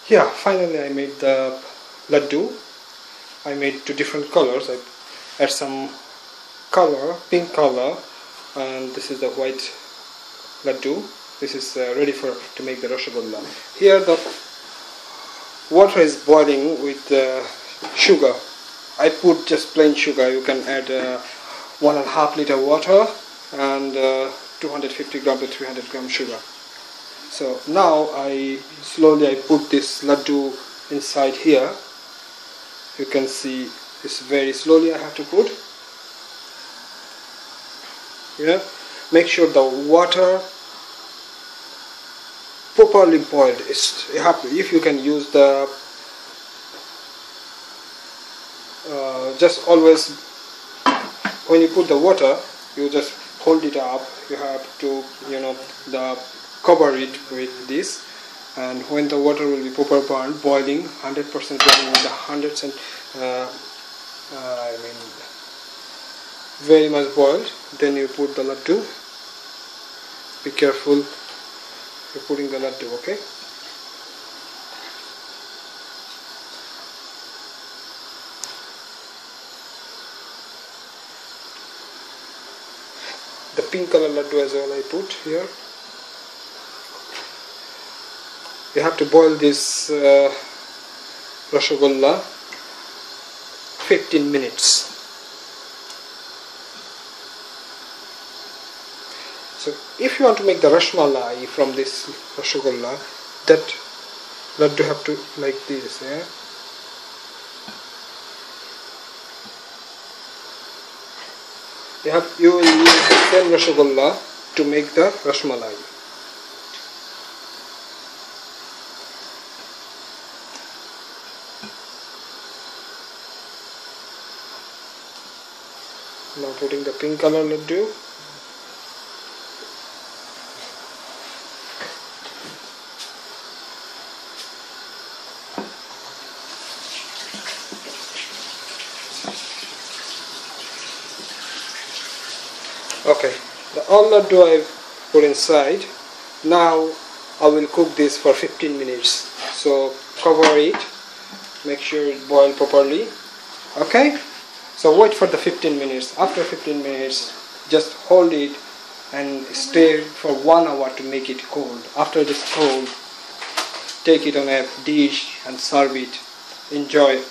Yeah, finally I made the laddu. I made two different colors. I add some color, pink color, and this is the white laddu. This is ready to make the Rasgollah. Here the water is boiling with sugar. I put just plain sugar. You can add 1.5 liter water and 250 gram to 300 gram sugar. So now I slowly put this laddu inside here. You can see this very slowly I have to put. Yeah, make sure the water properly boiled. If you can use the just always when you put the water, you just hold it up. You have to cover it with this, and when the water will be proper boiling 100% boiling with 100% very much boiled, then you put the laddu. Be careful you're putting the laddu, okay? The pink color laddu as well I put here. You have to boil this Rasgollah 15 minutes. So if you want to make the Rasmalai from this Rasgollah, that laddu have to like this, yeah? You will use the same Rasgollah to make the Rasmalai. Now putting the pink color laddu. Okay, the all laddu I've put inside. Now I will cook this for 15 minutes. So cover it, make sure it boils properly. Okay, so wait for the 15 minutes. After 15 minutes, just hold it and stay for 1 hour to make it cold. After it is cold, take it on a dish and serve it. Enjoy.